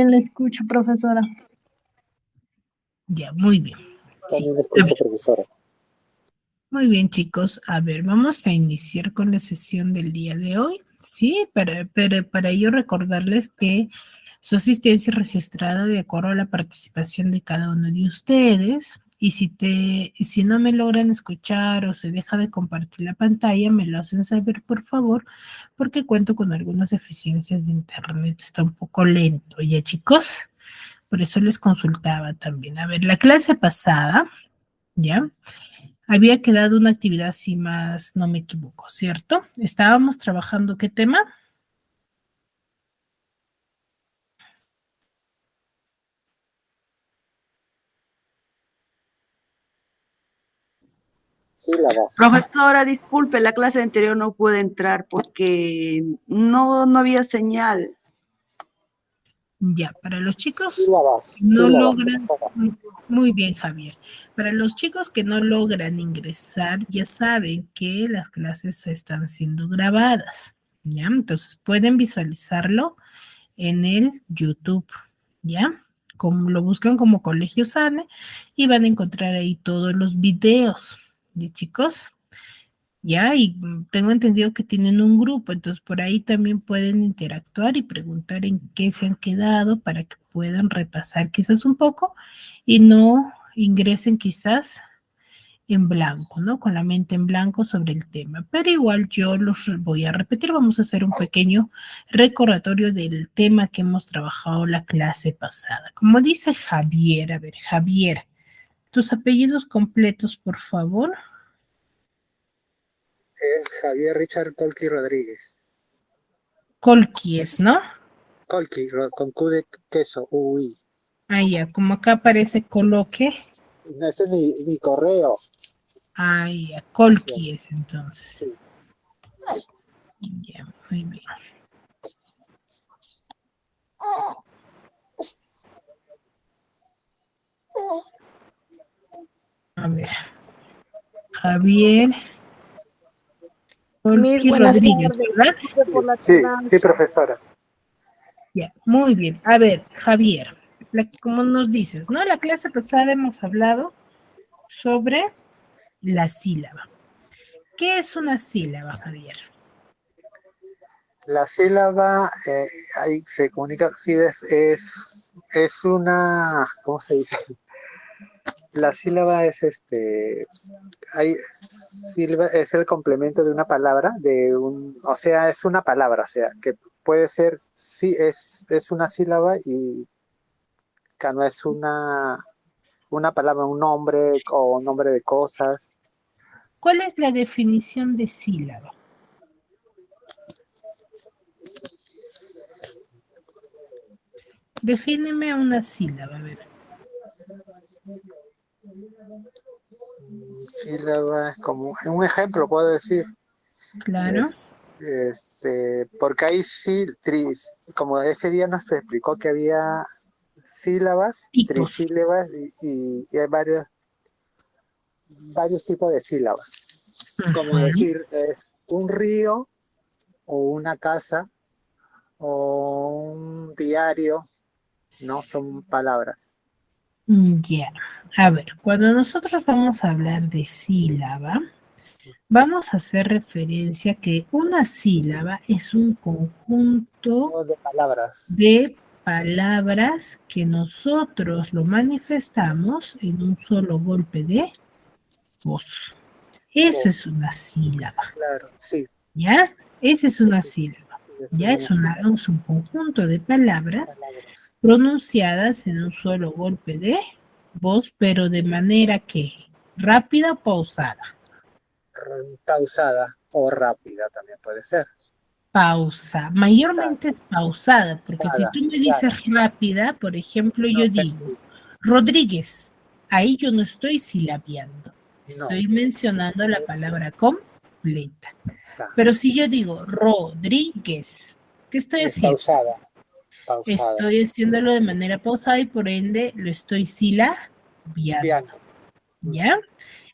bien le escucho, profesora. Ya, muy bien. También le escucho, profesora. Muy bien, chicos. A ver, vamos a iniciar con la sesión del día de hoy. Sí, para ello recordarles que su asistencia es registrada de acuerdo a la participación de cada uno de ustedes. Y si no me logran escuchar o se deja de compartir la pantalla, me lo hacen saber, por favor, porque cuento con algunas deficiencias de internet. Está un poco lento, ¿ya, chicos? Por eso les consultaba también. A ver, la clase pasada, ¿ya? Había quedado una actividad, si más no me equivoco, ¿cierto? Estábamos trabajando, ¿qué tema? Sílabas. Profesora, disculpe, la clase anterior no pude entrar porque no había señal. Ya, para los chicos Sílabas. no Sílabas, logran, profesora. muy bien, Javier. Para los chicos que no logran ingresar, ya saben que las clases están siendo grabadas, ¿ya? Entonces pueden visualizarlo en el YouTube, ¿ya? Como lo buscan como Colegio Sane y van a encontrar ahí todos los videos, ¿de chicos? Ya, y tengo entendido que tienen un grupo, entonces por ahí también pueden interactuar y preguntar en qué se han quedado para que puedan repasar quizás un poco y no ingresen quizás en blanco, ¿no? Con la mente en blanco sobre el tema. Pero igual yo los voy a repetir, vamos a hacer un pequeño recordatorio del tema que hemos trabajado la clase pasada. Como dice Javier, a ver, Javier, tus apellidos completos, por favor. Es Javier Richard Colqui Rodríguez. Colquies, ¿no? Colqui, con Q de queso, UI. Ah, ya, como acá aparece coloque. No, ese es mi correo. Ah, ya, Colquies, entonces. Sí. Ya, muy bien. A ver. Javier Colqui Rodríguez, ¿verdad? Sí, profesora. Ya, muy bien. A ver, Javier, como nos dices, ¿no? La clase pasada hemos hablado sobre la sílaba. ¿Qué es una sílaba, Javier? La sílaba ahí se comunica, sí, es una, ¿cómo se dice? La sílaba es sílaba es el complemento de una palabra, o sea, es una palabra, o sea, que puede ser, sí, es una sílaba y que no es una palabra, un nombre o un nombre de cosas. ¿Cuál es la definición de sílaba? Defíneme una sílaba, a ver. Sílaba es como, un ejemplo puedo decir. Claro. Porque hay como ese día nos explicó que había sílabas, Tipos. trisílabas y hay varios tipos de sílabas. Como decir, es un río o una casa o un diario, ¿no? Son palabras. Ya, a ver, cuando nosotros vamos a hablar de sílaba, vamos a hacer referencia que una sílaba es un conjunto De palabras. de palabras que nosotros lo manifestamos en un solo golpe de voz. Eso es una sílaba. Claro, sí. ¿Ya? Esa es una sílaba. Sí, Ya es un conjunto de palabras pronunciadas en un solo golpe de voz, pero de manera que rápida o pausada. Pausada o rápida también puede ser. Pausa, mayormente es pausada, porque si tú me dices rápida, por ejemplo, yo digo Rodríguez, ahí yo no estoy silabeando, estoy mencionando la palabra completa. Pero si yo digo Rodríguez, ¿qué estoy haciendo? Pausada. Estoy haciéndolo de manera pausada y por ende lo estoy silabeando. ¿Ya?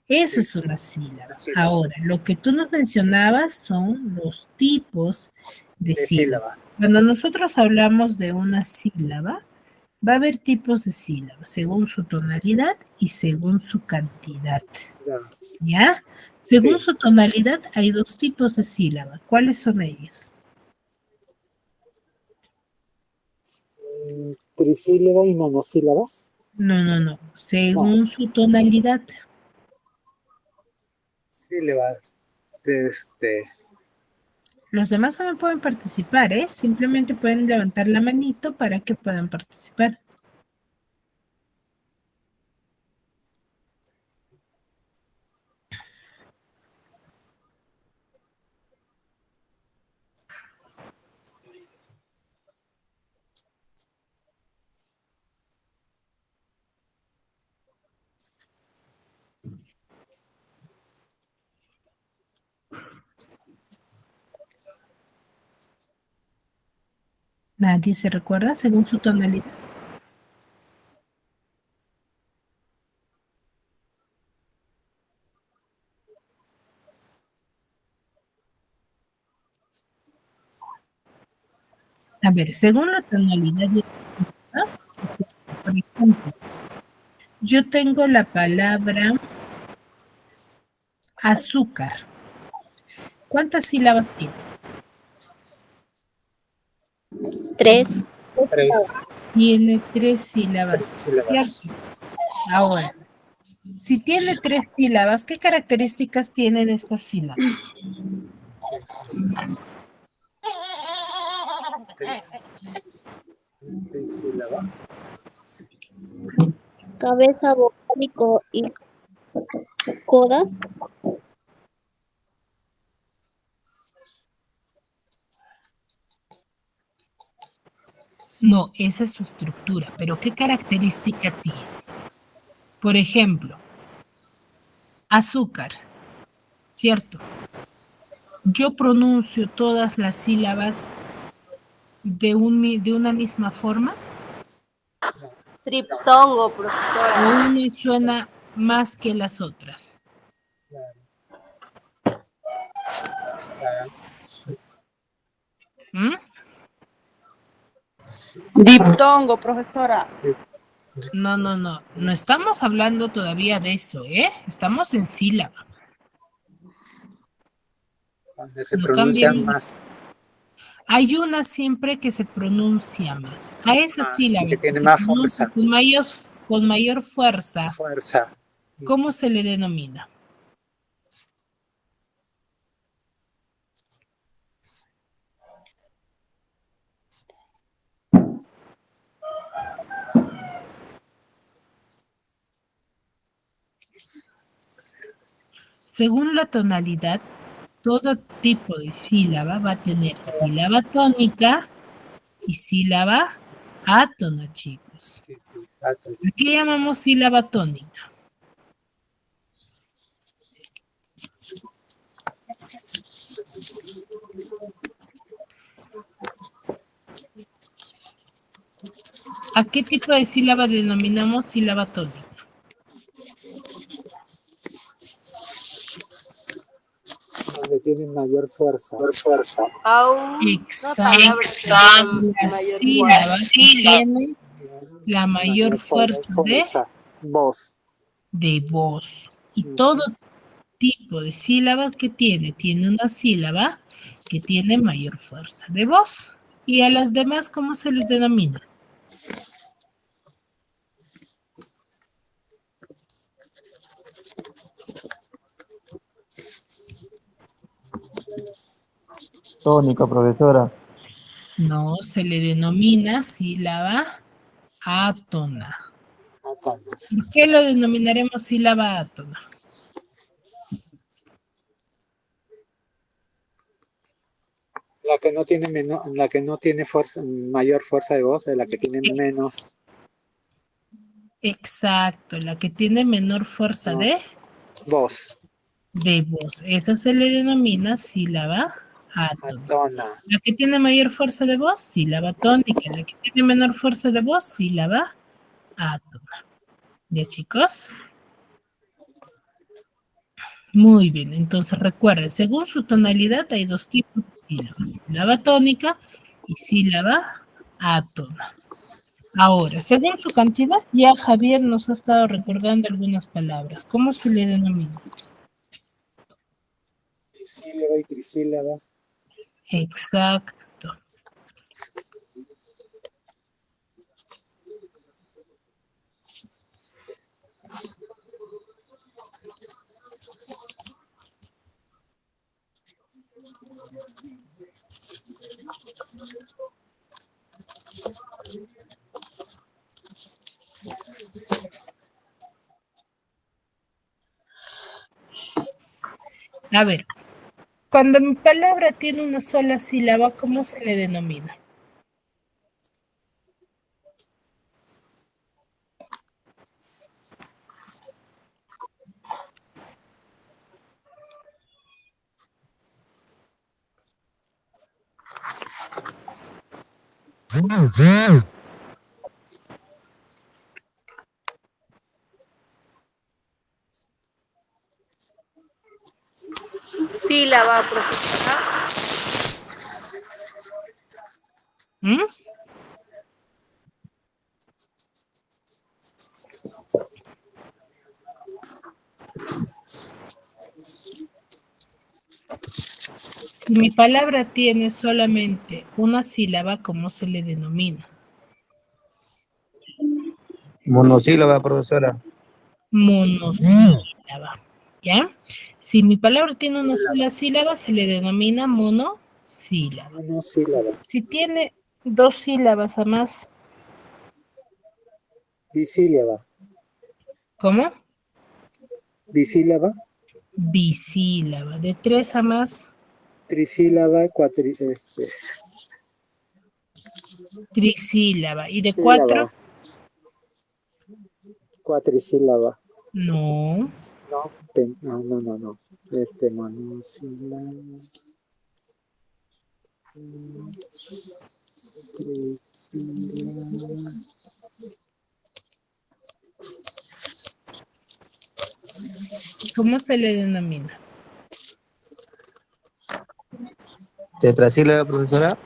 Esa es una sílaba. Ahora, lo que tú nos mencionabas son los tipos de sílabas. Cuando nosotros hablamos de una sílaba, Va a haber tipos de sílabas según su tonalidad y según su cantidad. Ya. ¿Ya? Según Sí. su tonalidad hay dos tipos de sílaba. ¿Cuáles son ellos? Trisílabas y monosílabas. No. No, Según su tonalidad. sílabas. Los demás también pueden participar, ¿eh? Simplemente pueden levantar la manito para que puedan participar. ¿Nadie se recuerda según su tonalidad? A ver, según la tonalidad, ¿no? Por ejemplo, yo tengo la palabra azúcar. ¿Cuántas sílabas tiene? 3. Tres Tiene 3 sílabas, sílabas. ¿cierto? Ahora, si tiene 3 sílabas, ¿qué características tienen estas sílabas? Trisílaba. Cabeza, vocálico y coda. No, esa es su estructura, pero ¿qué característica tiene? Por ejemplo, azúcar, ¿cierto? Yo pronuncio todas las sílabas de una misma forma. Triptongo, profesora. O una suena más que las otras. ¿Mm? Diptongo, profesora. No. No estamos hablando todavía de eso, ¿eh? Estamos en sílaba. Donde se No pronuncian cambiemos. más. Hay una siempre que se pronuncia más. A esa sílaba Que tiene se más pronuncia fuerza. con mayor fuerza, Fuerza. ¿cómo se le denomina? Según la tonalidad, todo tipo de sílaba va a tener sílaba tónica y sílaba átona, chicos. ¿A qué llamamos sílaba tónica? ¿A qué tipo de sílaba denominamos sílaba tónica? Donde tienen mayor fuerza. Exacto. La sílaba que tiene la mayor fuerza Voz. de voz. Y todo tipo de sílabas que tiene una sílaba que tiene mayor fuerza de voz. ¿Y a las demás cómo se les denomina? Tónica, profesora. No, se le denomina sílaba átona. ¿Por qué lo denominaremos sílaba átona? La que no tiene fuerza, mayor fuerza de voz, es la que tiene menos Exacto, la que tiene menor fuerza no, de voz. voz. Esa se le denomina sílaba átona. Atona. La que tiene mayor fuerza de voz, sílaba tónica. La que tiene menor fuerza de voz, sílaba átona. ¿Ya, chicos? Muy bien, entonces recuerden, según su tonalidad hay dos tipos de sílabas, sílaba tónica y sílaba átona. Ahora, según su cantidad, ya Javier nos ha estado recordando algunas palabras. ¿Cómo se le denomina? Bisílaba y trisílaba. Exacto. A ver, cuando mi palabra tiene una sola sílaba, ¿cómo se le denomina? Sílaba, profesora. ¿Mm? Si mi palabra tiene solamente una sílaba, ¿cómo se le denomina? Monosílaba, profesora. Monosílaba. ¿Ya? Si mi palabra tiene una Sílaba. sola sílaba, se le denomina monosílaba. Monosílaba. Si tiene dos sílabas a más, Bisílaba. ¿cómo? Bisílaba. Bisílaba. De tres a más, Trisílaba. trisílaba. ¿Y de Sílaba. cuatro? Cuatrisílaba. No. No, no. Monosílaba. Trisílaba. ¿Cómo se le denomina? Tetrasílaba, profesora.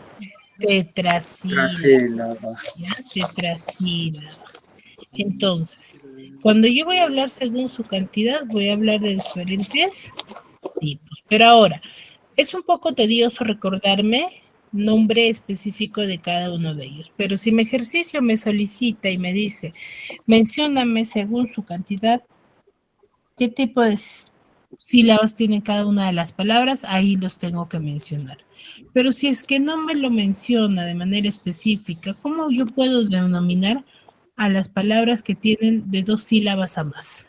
Tetrasílaba. Trasílaba. ¿Ya? Tetrasílaba. Entonces, cuando yo voy a hablar según su cantidad, voy a hablar de diferentes tipos. Pero ahora, es un poco tedioso recordarme nombre específico de cada uno de ellos. Pero si mi ejercicio me solicita y me dice, mencióname según su cantidad, qué tipo de sílabas tiene cada una de las palabras, ahí los tengo que mencionar. Pero si es que no me lo menciona de manera específica, ¿cómo yo puedo denominar a las palabras que tienen de dos sílabas a más?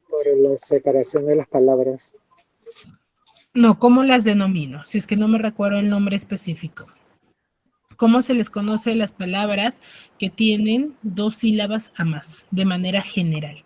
Por la separación de las palabras. No, ¿cómo las denomino? Si es que no me recuerdo el nombre específico. ¿Cómo se les conoce las palabras que tienen dos sílabas a más, de manera general?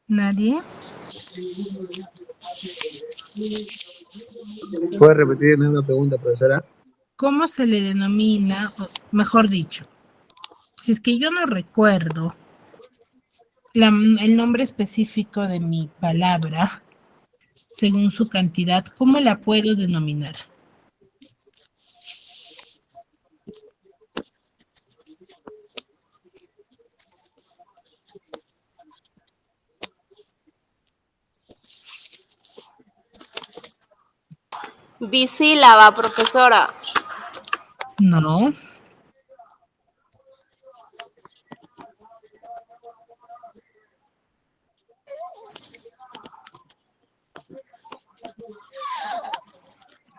¿Nadie? ¿Puede repetir la misma pregunta, profesora? ¿Cómo se le denomina, o mejor dicho, si es que yo no recuerdo el nombre específico de mi palabra, según su cantidad, ¿cómo la puedo denominar? Bisílaba, profesora. No.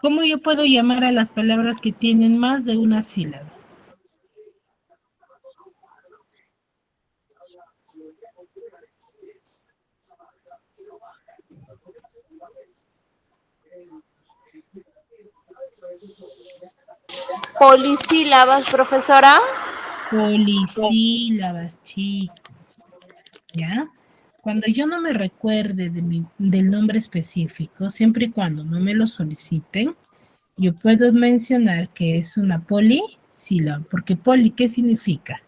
¿Cómo yo puedo llamar a las palabras que tienen más de una sílaba? Polisílabas, profesora. Polisílabas, chicos. ¿Ya? Cuando yo no me recuerde del nombre específico, siempre y cuando no me lo soliciten, yo puedo mencionar que es una polisílaba, porque poli, ¿qué significa?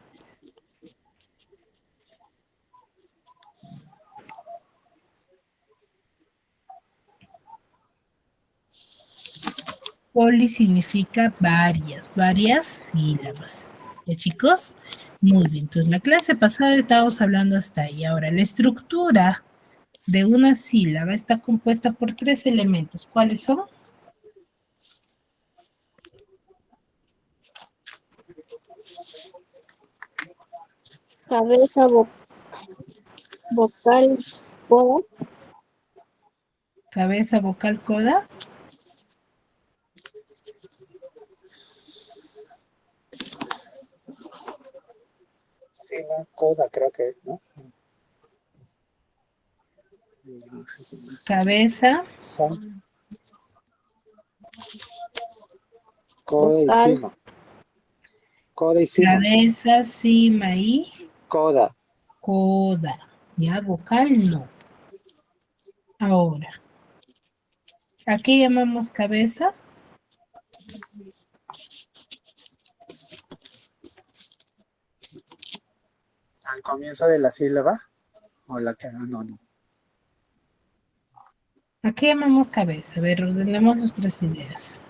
Poli significa varias sílabas. ¿Ya, chicos? Muy bien, entonces la clase pasada estábamos hablando hasta ahí. Ahora, la estructura de una sílaba está compuesta por 3 elementos. ¿Cuáles son? Cabeza, vocal, coda. Cabeza, vocal, coda. Sí, no, coda creo que es, ¿no? Cabeza, Son coda y Vocal. cima. Coda y cima. cabeza, cima y Coda. coda. Ya, vocal no. Ahora, ¿a qué llamamos cabeza? Al comienzo de la sílaba. O la que no. ¿A qué llamamos cabeza? A ver, ordenemos nuestras ideas.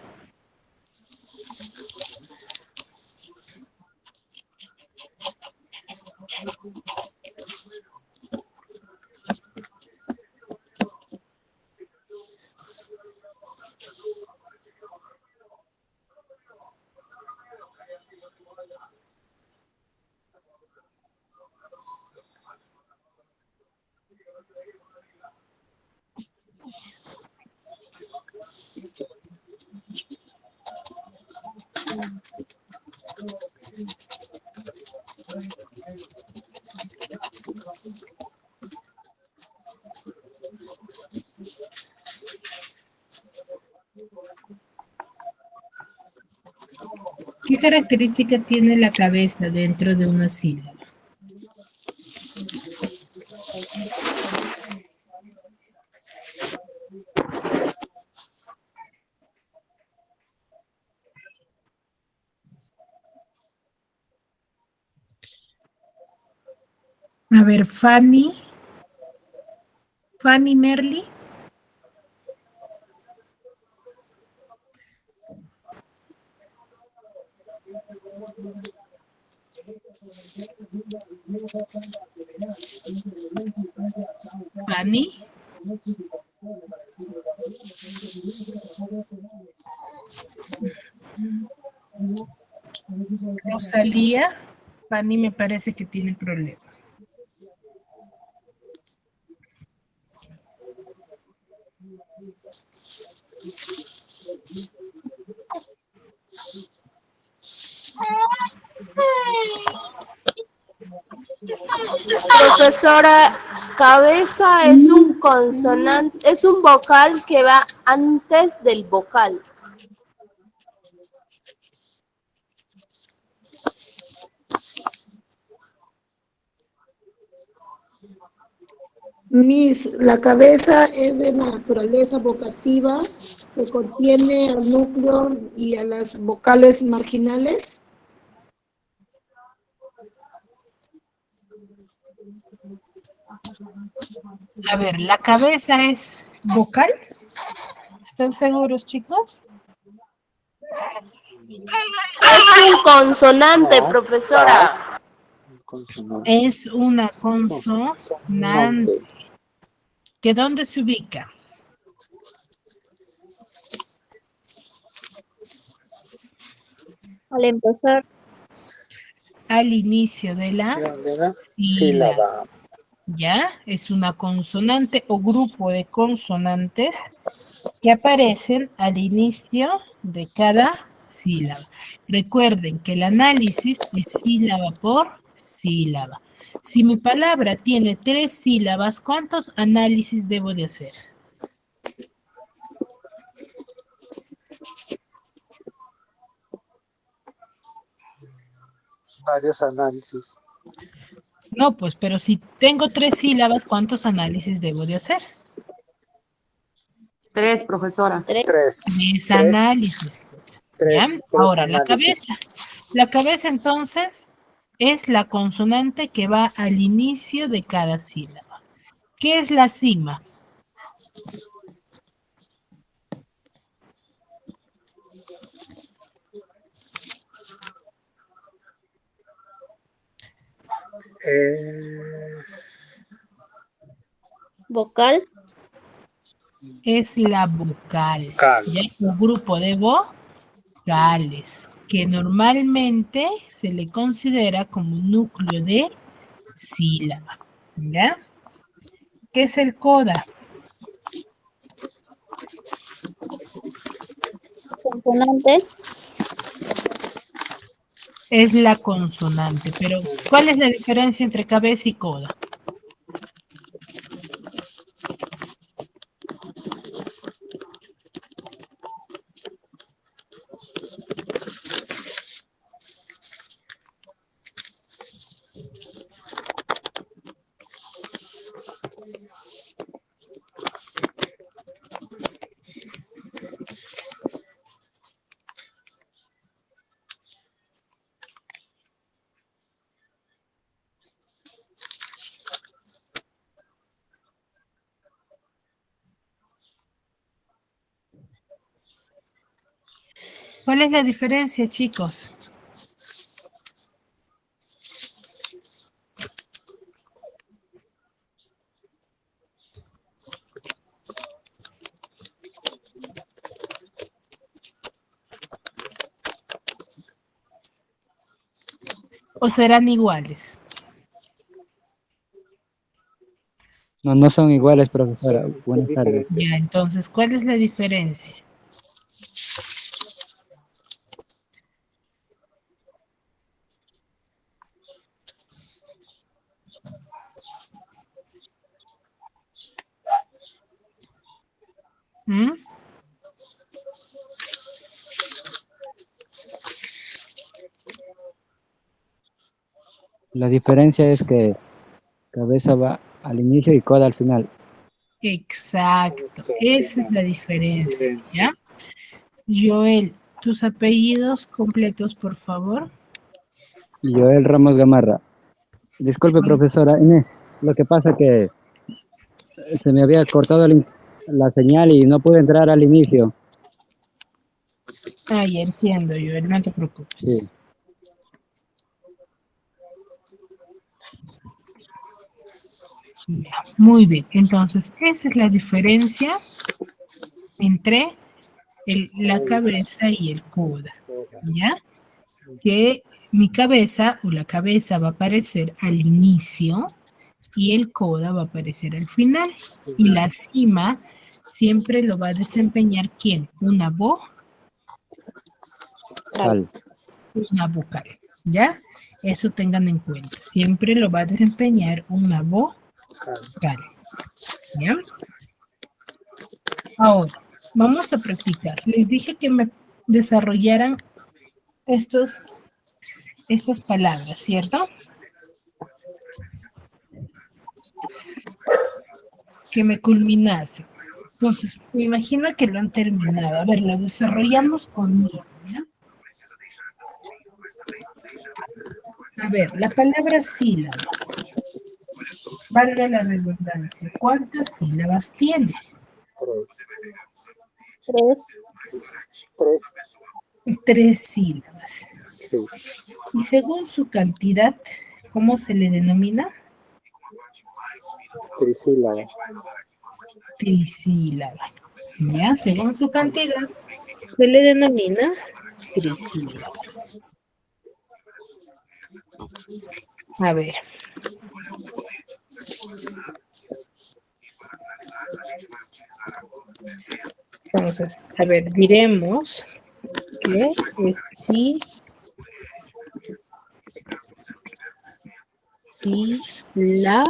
¿Qué característica tiene la cabeza dentro de una sílaba? A ver, Fanny Merly. Fanny. Rosalía. Fanny me parece que tiene problemas. Profesora, cabeza es un consonante, es un vocal que va antes del vocal. La cabeza es de naturaleza vocativa, que contiene al núcleo y a las vocales marginales. A ver, ¿la cabeza es vocal? ¿Están seguros, chicos? Es un consonante, No. profesora. Consonante. Es una consonante. Consonante. ¿Que dónde se ubica? Al empezar, Al inicio de la De la sílaba. sílaba. ¿Ya? Es una consonante o grupo de consonantes que aparecen al inicio de cada sílaba. Recuerden que el análisis es sílaba por sílaba. Si mi palabra tiene 3 sílabas, ¿cuántos análisis debo de hacer? Varios análisis. No, pues, pero si tengo 3 sílabas, ¿cuántos análisis debo de hacer? 3, profesora. Tres. 3 análisis. ¿Ya? Tres Ahora, la análisis. cabeza. La cabeza, entonces, es la consonante que va al inicio de cada sílaba. ¿Qué es la cima? Vocal. Es la vocal. Vocal. ¿Ya? Un grupo de vocales que normalmente se le considera como núcleo de sílaba. ¿Ya? ¿Qué es el coda? Consonante. Es la consonante, pero ¿cuál es la diferencia entre cabeza y coda? ¿Cuál es la diferencia, chicos? ¿O serán iguales? No, no son iguales, profesora. Son Buenas tardes. diferentes. Ya, entonces, ¿cuál es la diferencia? ¿Mm? La diferencia es que cabeza va al inicio y coda al final. Exacto, esa es la diferencia, ¿ya? Joel, tus apellidos completos, por favor. Y Joel Ramos Gamarra. Disculpe, profesora Inés, lo que pasa que se me había cortado la señal y no pude entrar al inicio. Ah, ya entiendo, Joel, no te preocupes. Sí. Ya, muy bien, entonces, esa es la diferencia entre la cabeza y el coda, ¿ya? Que mi cabeza o la cabeza va a aparecer al inicio y el coda va a aparecer al final. Y la cima siempre lo va a desempeñar ¿quién? Una voz, Tal. una vocal, ¿ya? Eso tengan en cuenta. Siempre lo va a desempeñar una vocal, ¿ya? Ahora, vamos a practicar. Les dije que me desarrollaran estas palabras, ¿cierto? Que me culminasen. Entonces, me imagino que lo han terminado. A ver, lo desarrollamos conmigo, ¿ya? A ver, la palabra sílaba. Valga la redundancia. ¿Cuántas sílabas tiene? Tres. 3 sílabas. Sí. Y según su cantidad, ¿cómo se le denomina? Trisílaba. Trisílaba. Ya, según su cantidad, se le denomina trisílaba. A ver. Entonces, a ver, diremos que es sí, la.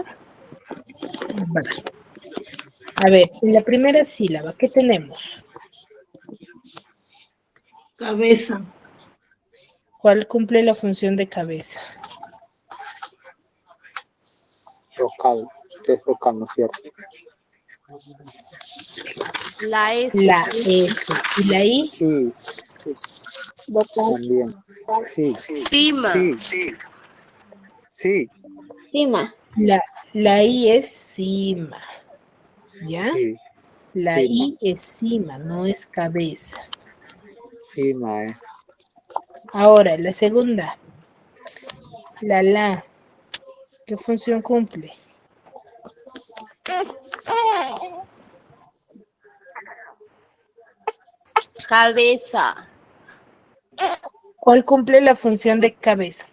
A ver, en la primera sílaba, ¿qué tenemos? Cabeza. ¿Cuál cumple la función de cabeza? Vocal, que es vocal, ¿no es cierto? La S. La S. ¿Y la I? Sí, Vocal. también. Sí, Cima. sí, Cima. La I es cima. ¿Ya? sí. La Cima. I es cima, no es cabeza. Cima, Ahora, la segunda. La. ¿Qué función cumple? Cabeza. ¿Cuál cumple la función de cabeza?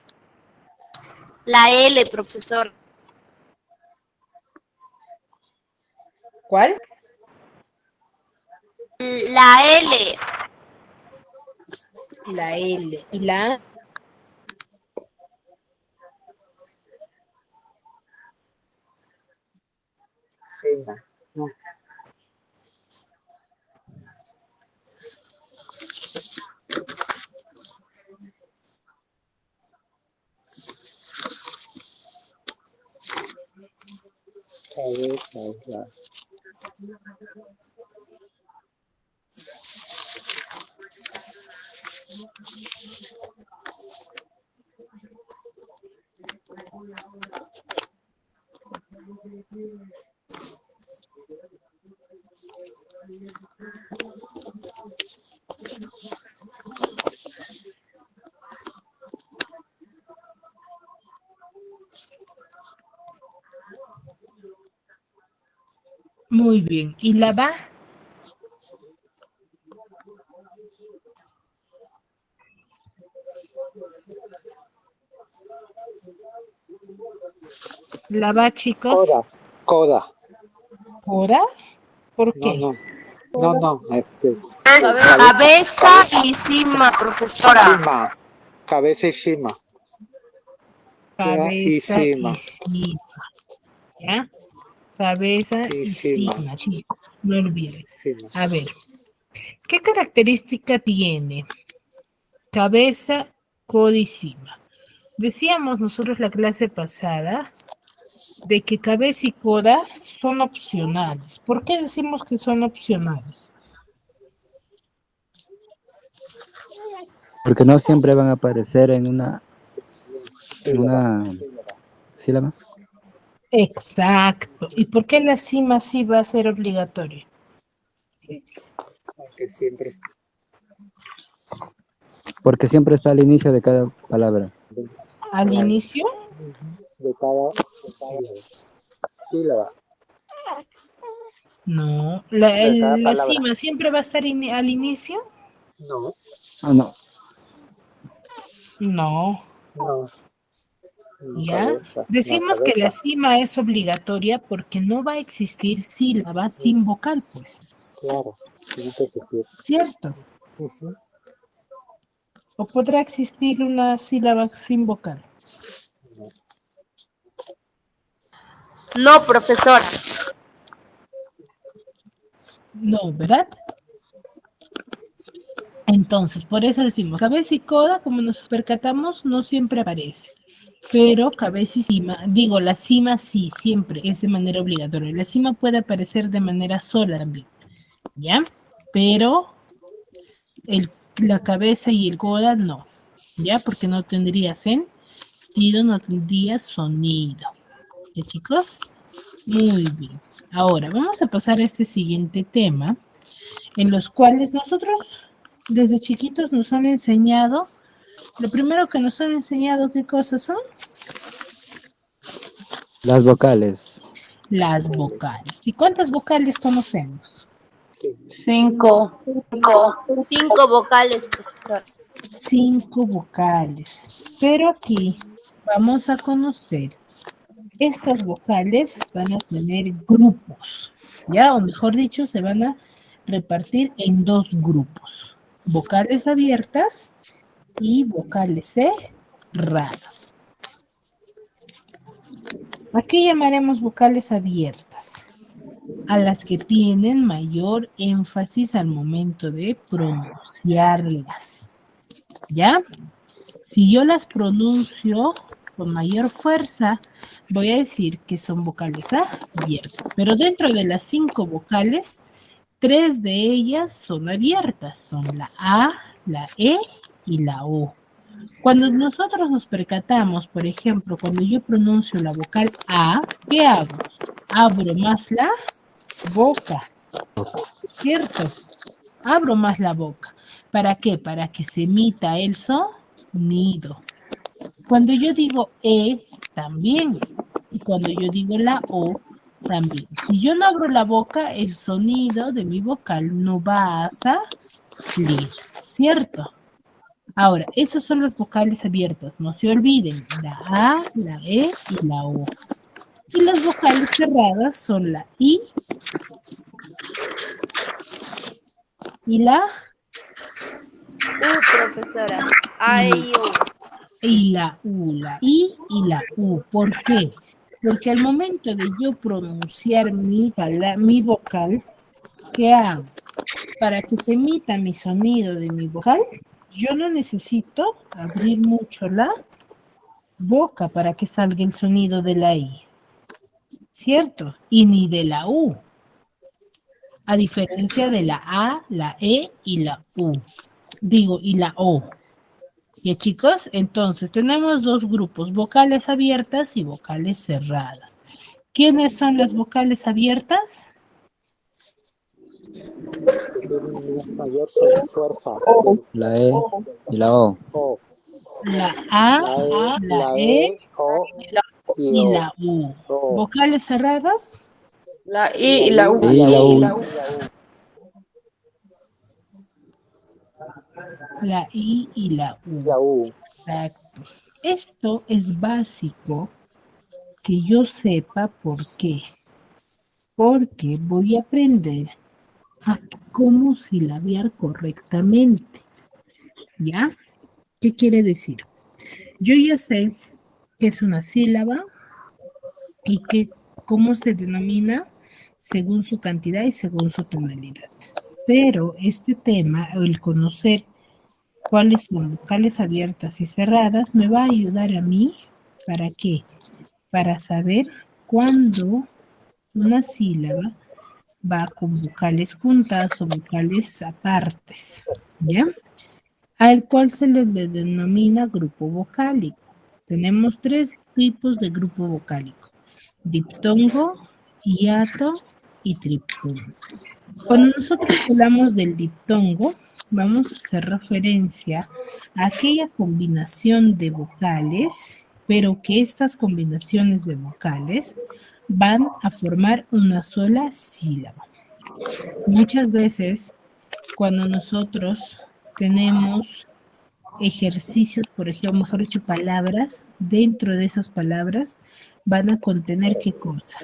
La L, profesor. ¿Cuál? La L. La L. ¿Y la A? Cima. No. Cabeza, claro. Muy bien. ¿Y la va? ¿La va, chicos? Coda. ¿Coda? ¿Por No, qué? no. No, Cabeza y cima, profesora. Cima. Cabeza y cima. Cabeza Y cima. y cima. ¿Ya? Cabeza Y y cima. cima, chicos. No olviden. Cima. A ver, ¿qué característica tiene cabeza, coda y cima? Decíamos nosotros la clase pasada de que cabeza y coda son opcionales. ¿Por qué decimos que son opcionales? Porque no siempre van a aparecer en una sílaba. Exacto. ¿Y por qué la cima sí va a ser obligatoria? Porque siempre está al inicio de cada palabra. ¿Al inicio? De cada sílaba. No. De cada ¿La palabra. cima siempre va a estar al inicio? No. Ah, no. No. No. ¿Ya? Cabeza. Decimos No, que la cabeza. cima es obligatoria porque no va a existir sílaba sin vocal, pues. Claro. Tiene que existir. ¿Cierto? Ujú. ¿O podrá existir una sílaba sin vocal? No, profesora. No, ¿verdad? Entonces, por eso decimos, cabeza y coda, como nos percatamos, no siempre aparece. Pero cabeza y cima, digo, la cima sí, siempre es de manera obligatoria. La cima puede aparecer de manera sola también, ¿ya? Pero la cabeza y el coda no, ¿ya? Porque no tendría sentido, no tendría sonido. ¿Ya, chicos? Muy bien. Ahora, vamos a pasar a este siguiente tema, en los cuales nosotros desde chiquitos nos han enseñado, lo primero que nos han enseñado, ¿qué cosas son? Las vocales. Las vocales. ¿Y cuántas vocales conocemos? 5. 5 vocales, profesor. 5 vocales. Pero aquí vamos a conocer, estas vocales van a tener grupos, ¿ya? O mejor dicho, se van a repartir en dos grupos, vocales abiertas y vocales cerradas. ¿A qué llamaremos vocales abiertas? A las que tienen mayor énfasis al momento de pronunciarlas. ¿Ya? Si yo las pronuncio con mayor fuerza, voy a decir que son vocales abiertas. Pero dentro de las 5 vocales, 3 de ellas son abiertas. Son la A, la E y la O. Cuando nosotros nos percatamos, por ejemplo, cuando yo pronuncio la vocal A, ¿qué hago? Abro más la boca, ¿cierto? Abro más la boca. ¿Para qué? Para que se emita el sonido. Cuando yo digo E, también. Y cuando yo digo la O, también. Si yo no abro la boca, el sonido de mi vocal no va a salir, ¿cierto? Ahora, esas son las vocales abiertas. No se olviden, la A, la E y la O. Y las vocales cerradas son la I y la profesora. A, E, I, O. y la U, la I y la U. ¿Por qué? Porque al momento de yo pronunciar mi vocal, ¿qué hago? Para que se emita mi sonido de mi vocal, yo no necesito abrir mucho la boca para que salga el sonido de la I, ¿cierto? Y ni de la U, a diferencia de la A, la E y la U. Digo, y la O. ¿Ya, chicos? Entonces, tenemos dos grupos, vocales abiertas y vocales cerradas. ¿Quiénes son las vocales abiertas? Tienen mayor fuerza. La E y la O. O. La A, la E O y la U. O. ¿Vocales cerradas? La I y la U. I y la U. La I y la U. La U. Exacto. Esto es básico que yo sepa por qué. Porque voy a aprender a cómo silabiar correctamente. ¿Ya? ¿Qué quiere decir? Yo ya sé qué es una sílaba y cómo se denomina según su cantidad y según su tonalidad. Pero este tema, el conocer cuáles son vocales abiertas y cerradas, me va a ayudar a mí, ¿para qué? Para saber cuándo una sílaba va con vocales juntas o vocales apartes, ¿ya? Al cual se le denomina grupo vocálico. Tenemos 3 tipos de grupo vocálico: diptongo, hiato y triptongo. Cuando nosotros hablamos del diptongo, vamos a hacer referencia a aquella combinación de vocales, pero que estas combinaciones de vocales van a formar una sola sílaba. Muchas veces, cuando nosotros tenemos ejercicios, por ejemplo, mejor dicho, palabras, dentro de esas palabras van a contener ¿qué cosa?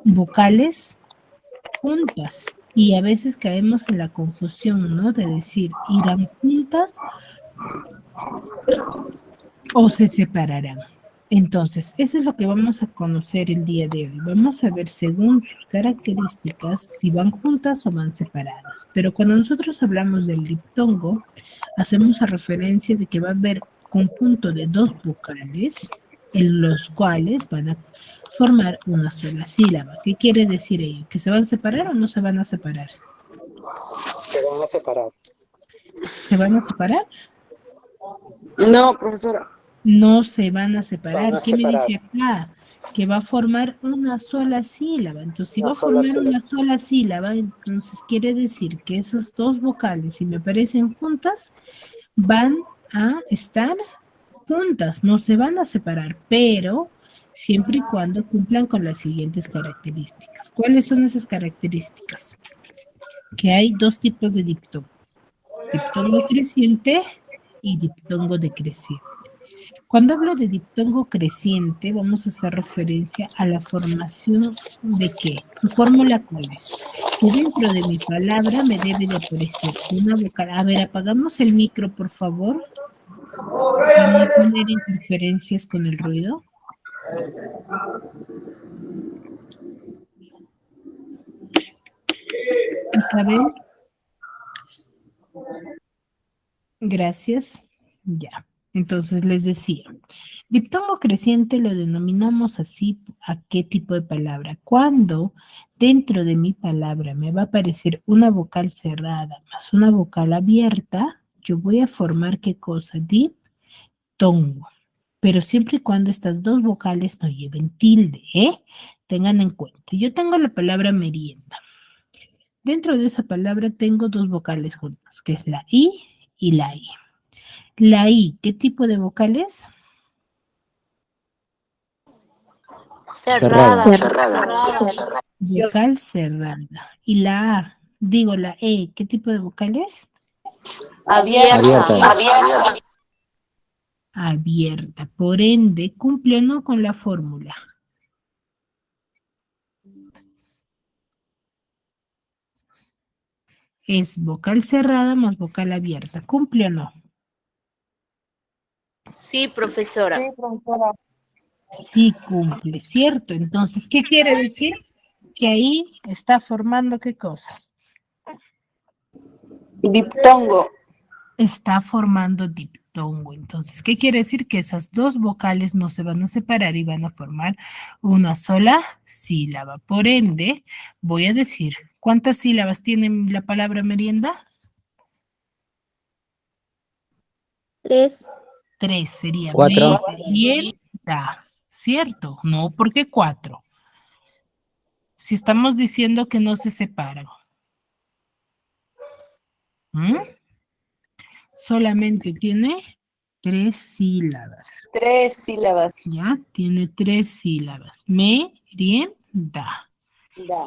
Vocales juntas. Y a veces caemos en la confusión, ¿no? De decir, ¿irán juntas o se separarán? Entonces, eso es lo que vamos a conocer el día de hoy. Vamos a ver según sus características si van juntas o van separadas. Pero cuando nosotros hablamos del diptongo, hacemos a referencia de que va a haber conjunto de 2 vocales en los cuales van a formar una sola sílaba. ¿Qué quiere decir ello? ¿Que se van a separar o no se van a separar? Se van a separar. ¿Se van a separar? No, profesora. No se van a separar. Van a ¿Qué me separar. dice acá? Que va a formar una sola sílaba. Entonces, si Una va a sola formar sílaba. una sola sílaba, entonces quiere decir que esas 2 vocales, si me aparecen juntas, van a estar juntas, no se van a separar, pero siempre y cuando cumplan con las siguientes características. ¿Cuáles son esas características? Que hay 2 tipos de diptongo: diptongo creciente y diptongo decreciente. Cuando hablo de diptongo creciente, vamos a hacer referencia a la formación de ¿qué? ¿Su fórmula cuál es? que dentro de mi palabra me debe de aparecer una vocal. A ver, apagamos el micro, por favor, para no tener interferencias con el ruido. Isabel. Gracias. Ya. Entonces les decía, diptongo creciente lo denominamos así a qué tipo de palabra. Cuando dentro de mi palabra me va a aparecer una vocal cerrada más una vocal abierta, yo voy a formar ¿qué cosa? Diptongo. Pero siempre y cuando estas dos vocales no lleven tilde, ¿eh? Tengan en cuenta. Yo tengo la palabra merienda. Dentro de esa palabra tengo dos vocales juntas, que es la I y la I. La I, ¿qué tipo de vocal es? Cerrada. Vocal cerrada. Y la A, digo la E, ¿qué tipo de vocal es? Abierta. Abierta. Por ende, cumple o no con la fórmula. Es vocal cerrada más vocal abierta. ¿Cumple o no? Sí, profesora. Sí cumple, ¿cierto? Entonces, ¿qué quiere decir? Que ahí está formando ¿qué cosa? Diptongo. Está formando diptongo. Entonces, ¿qué quiere decir? Que esas dos vocales no se van a separar y van a formar una sola sílaba. Por ende, voy a decir, ¿cuántas sílabas tiene la palabra merienda? 3. 3 sería 4. merienda, ¿cierto? No, ¿por qué 4? Si estamos diciendo que no se separan. ¿Mm? Solamente tiene 3 sílabas. 3 sílabas. Ya, tiene 3 sílabas. Merienda.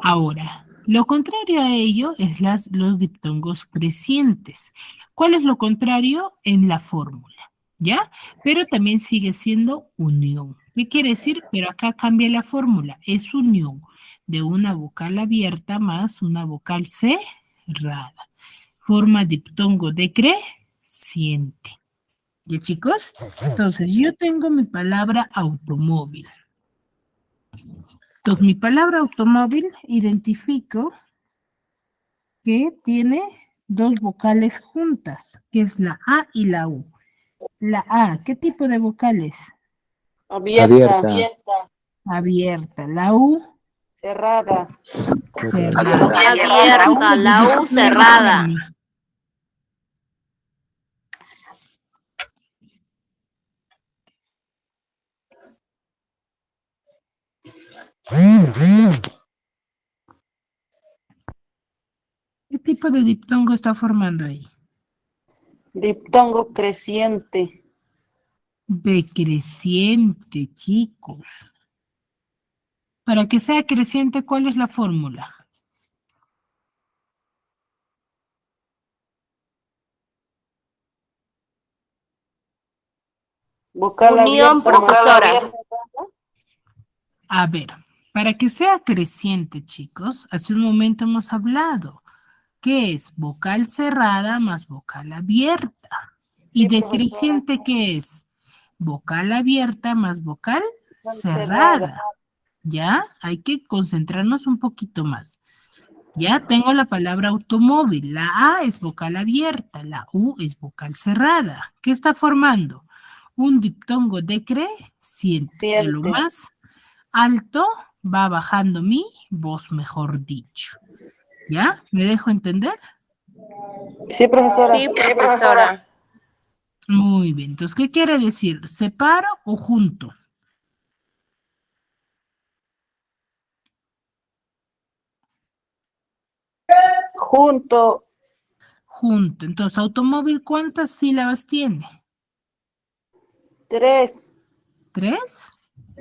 Ahora, lo contrario a ello es los diptongos crecientes. ¿Cuál es lo contrario? En la fórmula, ¿ya? Pero también sigue siendo unión. ¿Qué quiere decir? Pero acá cambia la fórmula. Es unión de una vocal abierta más una vocal cerrada. Forma diptongo decreciente. ¿Ya, chicos? Entonces, yo tengo mi palabra automóvil. Entonces, mi palabra automóvil identifico que tiene dos vocales juntas, que es la A y la U. La A, ¿qué tipo de vocal es? Abierta. Abierta. La U, Cerrada. cerrada. Abierta, la U cerrada. ¿Qué tipo de diptongo está formando ahí? Diptongo creciente. Decreciente, chicos. Para que sea creciente, ¿cuál es la fórmula? Vocal Unión, abierta. profesora. A ver, para que sea creciente, chicos, hace un momento hemos hablado que es vocal cerrada más vocal abierta. ¿Y decreciente qué es? Vocal abierta más vocal cerrada. ¿Ya? Hay que concentrarnos un poquito más. Ya tengo la palabra automóvil. La A es vocal abierta, la U es vocal cerrada. ¿Qué está formando? Un diptongo decreciente. De lo más alto va bajando mi voz, mejor dicho. ¿Ya? ¿Me dejo entender? Sí, profesora. Sí, profesora. Muy bien. Entonces, ¿qué quiere decir? ¿Separo o junto? Junto. Junto. Entonces, automóvil, ¿cuántas sílabas tiene? 3. ¿3?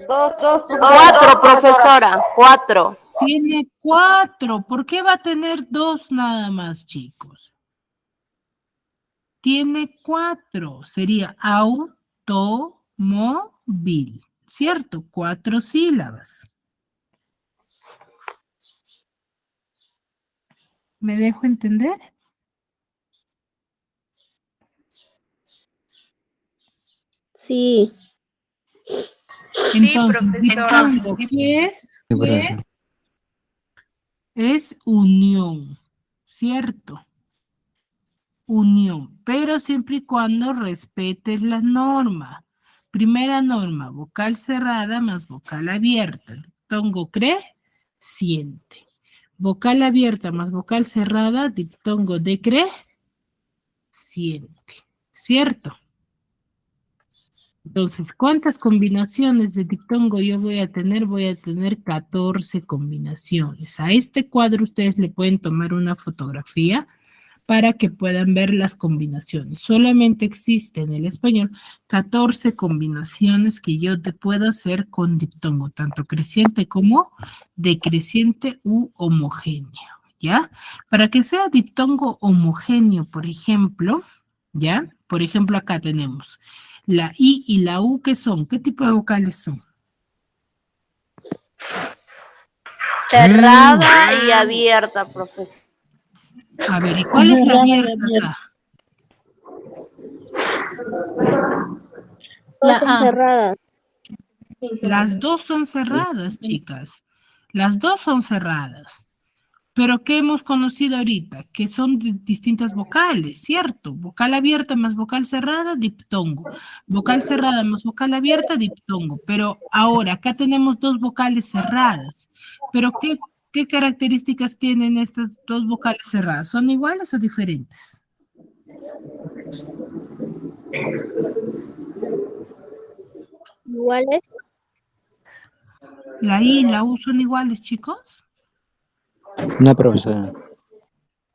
2, 4, profesora. 4. Tiene 4. ¿Por qué va a tener 2 nada más, chicos? Tiene 4. Sería automóvil. ¿Cierto? 4 sílabas. ¿Me dejo entender? Sí. Entonces, profesora. diptongo, ¿qué es? Sí, profesor. Es unión, ¿cierto? Unión, pero siempre y cuando respetes la norma. Primera norma, vocal cerrada más vocal abierta. Diptongo siente. Vocal abierta más vocal cerrada, diptongo siente. ¿Cierto? Entonces, ¿cuántas combinaciones de diptongo yo voy a tener? Voy a tener 14 combinaciones. A este cuadro ustedes le pueden tomar una fotografía para que puedan ver las combinaciones. Solamente existe en el español 14 combinaciones que yo te puedo hacer con diptongo, tanto creciente como decreciente u homogéneo, ¿ya? Para que sea diptongo homogéneo, por ejemplo, ¿ya? Por ejemplo, acá tenemos la I y la U, ¿qué son? ¿Qué tipo de vocales son? Cerrada y abierta, profesor. A ver, ¿y cuál es la abierta acá? Todas son cerradas. Las dos son cerradas, chicas. Las dos son cerradas. Pero ¿qué hemos conocido ahorita? Que son distintas vocales, ¿cierto? Vocal abierta más vocal cerrada, diptongo. Vocal cerrada más vocal abierta, diptongo. Pero ahora, acá tenemos dos vocales cerradas. Pero ¿qué características tienen estas dos vocales cerradas? ¿Son iguales o diferentes? Iguales. ¿La I y la U son iguales, chicos? No, profesora.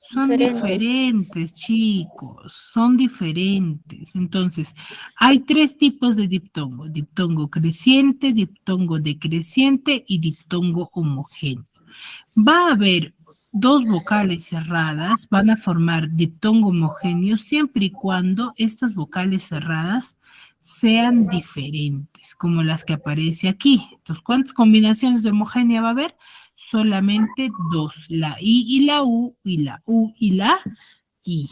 Son diferentes, chicos, son diferentes. Entonces, hay tres tipos de diptongo: diptongo creciente, diptongo decreciente y diptongo homogéneo. Va a haber dos vocales cerradas, van a formar diptongo homogéneo siempre y cuando estas vocales cerradas sean diferentes, como las que aparece aquí. Entonces, ¿cuántas combinaciones de homogénea va a haber? Solamente dos, la I y la U, y la U y la I.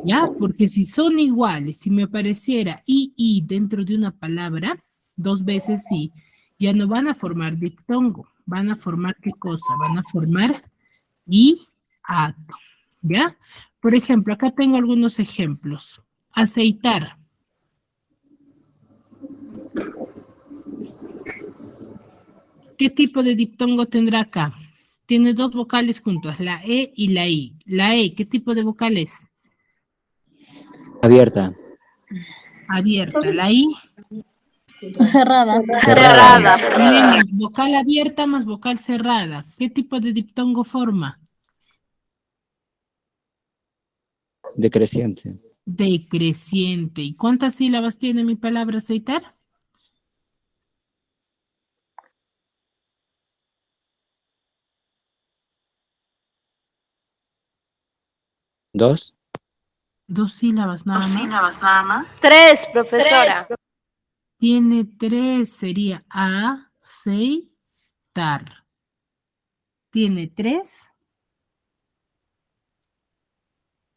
¿Ya? Porque si son iguales, si me apareciera I dentro de una palabra, dos veces I, ya no van a formar diptongo, van a formar ¿qué cosa? Van a formar hiato, ¿ya? Por ejemplo, acá tengo algunos ejemplos. Aceitar. ¿Qué tipo de diptongo tendrá acá? Tiene dos vocales juntas, la E y la I. La E, ¿qué tipo de vocal es? Abierta. Abierta. La I. Cerrada. Cerrada. Tenemos vocal abierta más vocal cerrada. ¿Qué tipo de diptongo forma? Decreciente. Decreciente. ¿Y cuántas sílabas tiene mi palabra aceitar? ¿Dos? Dos sílabas nada más. Tres, profesora. Tiene tres, sería aceitar. Tiene tres.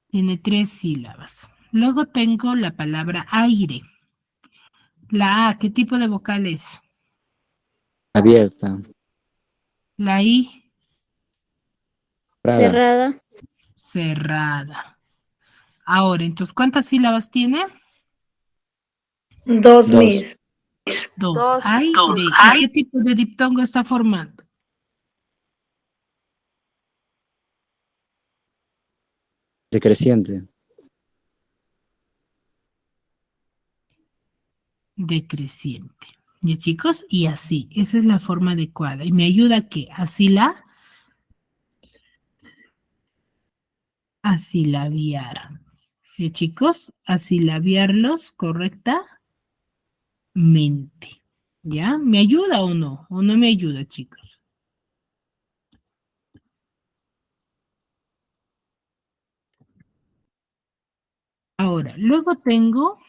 Tiene tres sílabas. Luego tengo la palabra aire. La A, ¿qué tipo de vocal es? Abierta. La I, Cerrada. Cerrada. cerrada. Ahora, entonces, ¿cuántas sílabas tiene? Dos, Dos. Miss. Dos. Dos. Aire. ¿Y qué tipo de diptongo está formando? Decreciente. Decreciente. ¿Ya, chicos? Y así, esa es la forma adecuada. Y me ayuda a que asilabiar. ¿Ya, chicos? Asilabiarlos correctamente. ¿Ya? ¿Me ayuda o no? ¿O no me ayuda, chicos? Ahora, luego tengo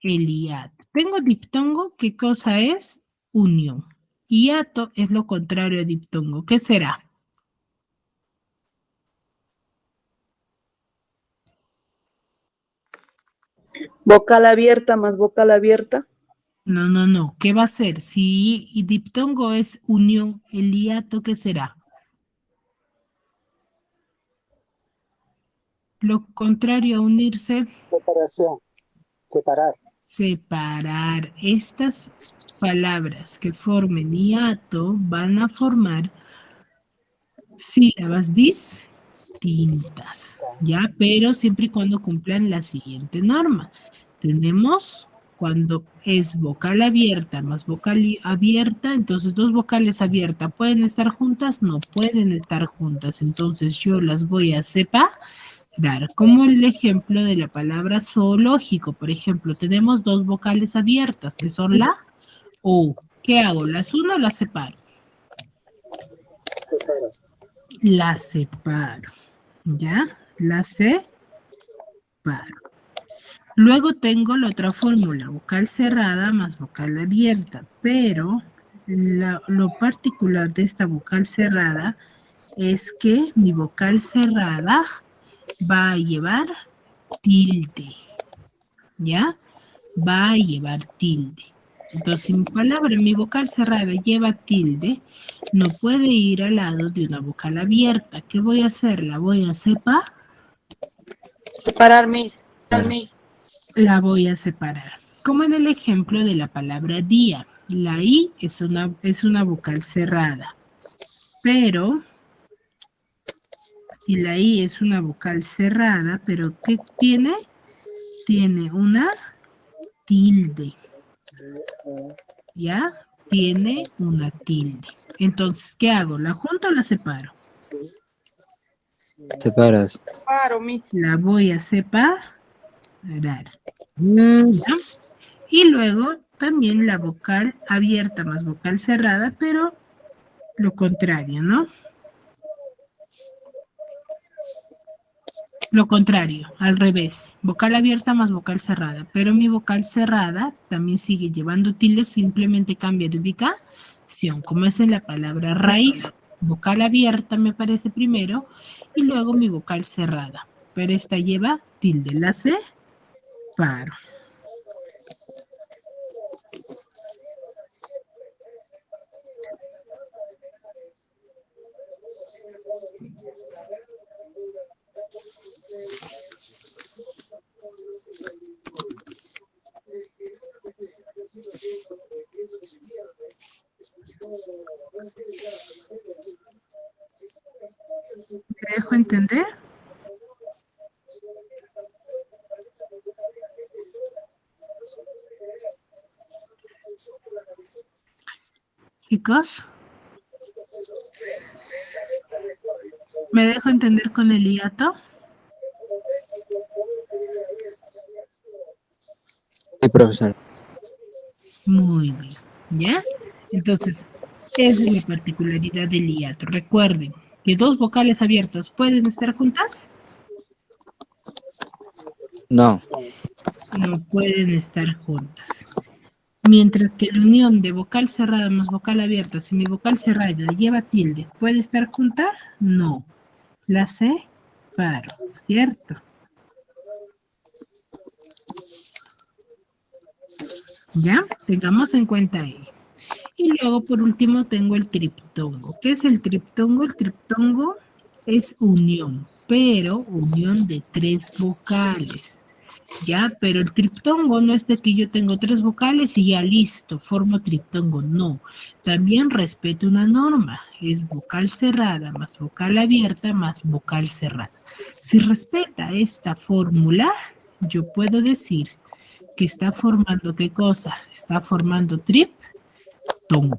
el hiato. Tengo diptongo, ¿qué cosa es? Unión. Hiato es lo contrario a diptongo. ¿Qué será? Vocal abierta más vocal abierta. No. ¿Qué va a ser? Si y diptongo es unión, el hiato, ¿qué será? Lo contrario a unirse, Separación. Separar. separar. Estas palabras que formen hiato van a formar sílabas distintas, ¿ya? Pero siempre y cuando cumplan la siguiente norma. Tenemos cuando es vocal abierta más vocal abierta, entonces dos vocales abiertas pueden estar juntas, no pueden estar juntas, entonces yo las voy a separar, como el ejemplo de la palabra zoológico. Por ejemplo, tenemos dos vocales abiertas, que son la O. ¿Qué hago? ¿Las uno o las separo? Separa. Las separo, ¿ya? Las separo. Luego tengo la otra fórmula, vocal cerrada más vocal abierta, pero lo particular de esta vocal cerrada es que mi vocal cerrada va a llevar tilde, ¿ya? Va a llevar tilde. Entonces, si mi palabra, mi vocal cerrada lleva tilde, no puede ir al lado de una vocal abierta. ¿Qué voy a hacer? La voy a separar. Separar, Miss. La voy a separar. Como en el ejemplo de la palabra día. La I es una vocal cerrada. Pero, si la I es una vocal cerrada, pero ¿qué tiene? Tiene una tilde. ¿Ya? Tiene una tilde. Entonces, ¿qué hago? ¿La junto o la separo? Separas. Separo, Miss. La voy a separar. ¿Ya? Y luego también la vocal abierta más vocal cerrada, pero lo contrario, ¿no? Lo contrario, al revés. Vocal abierta más vocal cerrada. Pero mi vocal cerrada también sigue llevando tildes, simplemente cambia de ubicación. Como es en la palabra raíz, vocal abierta me parece primero y luego mi vocal cerrada. Pero esta lleva tilde. La separo. ¿Me dejo entender? Chicos, ¿me dejo entender con el hiato? Sí, profesor. Muy bien, ¿ya? Entonces, esa es la particularidad del hiato. Recuerden que dos vocales abiertas pueden estar juntas. No. No pueden estar juntas. Mientras que la unión de vocal cerrada más vocal abierta, si mi vocal cerrada lleva tilde, ¿puede estar junta? No. La separo, ¿cierto? ¿Ya? Tengamos en cuenta ello. Y luego, por último, tengo el triptongo. ¿Qué es el triptongo? El triptongo es unión, pero unión de tres vocales. ¿Ya? Pero el triptongo no es de que yo tengo tres vocales y ya listo, formo triptongo. No. También respeto una norma. Es vocal cerrada más vocal abierta más vocal cerrada. Si respeta esta fórmula, yo puedo decir que está formando, ¿qué cosa? Está formando triptongo.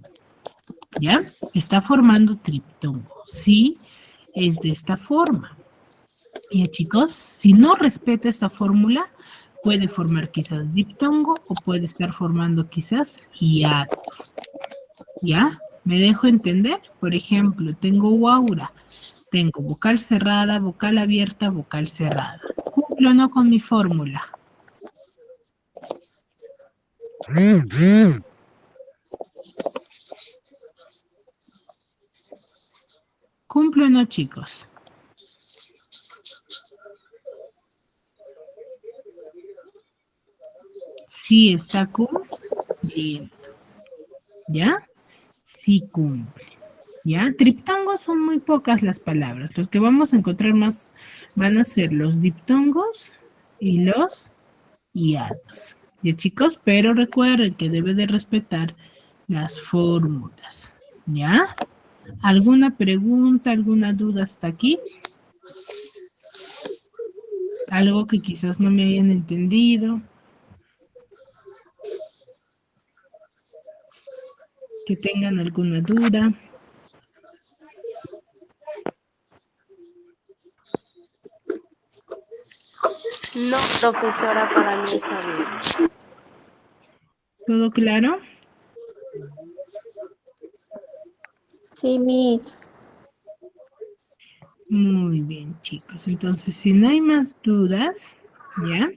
¿Ya? Está formando triptongo. Sí, es de esta forma. Ya, chicos, si no respeta esta fórmula, puede formar quizás diptongo o puede estar formando quizás hiato. ¿Ya? ¿Me dejo entender? Por ejemplo, tengo guaura. Tengo vocal cerrada, vocal abierta, vocal cerrada. ¿Cumplo o no con mi fórmula? ¿Cumple o no, chicos? Sí. 5 Sí está cumpliendo. ¿Ya? Sí cumple. ¿Ya? Triptongos son muy pocas las palabras. Los que vamos a encontrar más van a ser los diptongos y los hiatos. ¿Ya, chicos? Pero recuerden que debe de respetar las fórmulas. ¿Ya? ¿Alguna pregunta, alguna duda hasta aquí? Algo que quizás no me hayan entendido. Que tengan alguna duda. No, profesora, para mí está bien. ¿Todo claro? Sí, Miss. Muy bien, chicos. Entonces, si no hay más dudas, ¿ya?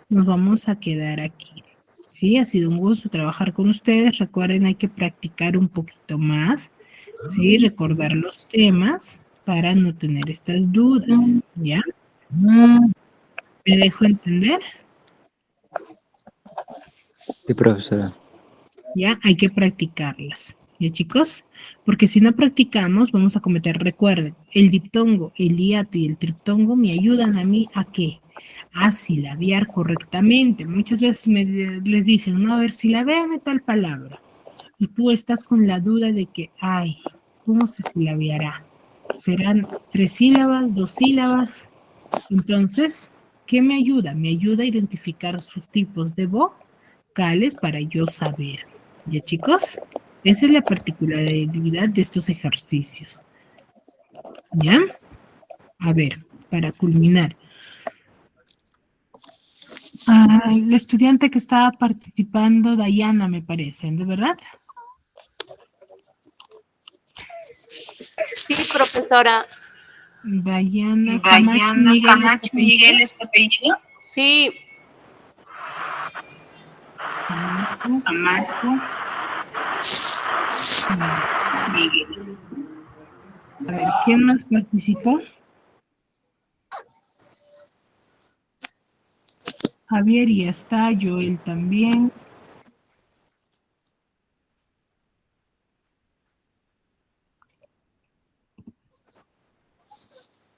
Nos vamos a quedar aquí. Sí, ha sido un gusto trabajar con ustedes. Recuerden, hay que practicar un poquito más, ¿sí? Recordar los temas para no tener estas dudas, ¿ya? ¿Me dejo entender? Sí, profesora. Ya, hay que practicarlas, ¿ya, chicos? Porque si no practicamos, vamos a cometer, recuerden, el diptongo, el hiato y el triptongo me ayudan a mí a ¿qué? A silabear correctamente. Muchas veces les dicen, no, a ver, silabeame tal palabra. Y tú estás con la duda de que, ay, ¿cómo se silabeará? ¿Serán 3 sílabas, 2 sílabas? Entonces, ¿qué me ayuda? Me ayuda a identificar sus tipos de vocales para yo saber. ¿Ya, chicos? Esa es la particularidad de estos ejercicios. ¿Ya? A ver, para culminar. El estudiante que estaba participando, Dayana, me parece, ¿de verdad? Sí, profesora. Dayana Camacho Miguel es tu apellido. Sí. Camacho Miguel. A ver, ¿quién más participó? Javier ya está, Joel también.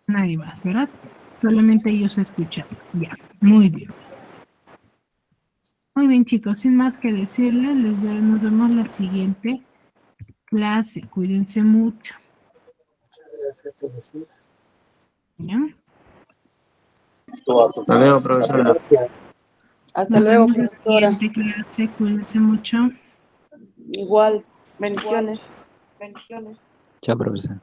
Nadie más, ¿verdad? Solamente ellos escuchan. Ya, muy bien. Muy bien, chicos, sin más que decirles, nos vemos la siguiente clase. Cuídense mucho. ¿Ya? Hasta luego, profesora. Hasta Nos luego, vemos en la profesora. siguiente clase. Cuídense mucho. Igual, bendiciones. Chao, profesora.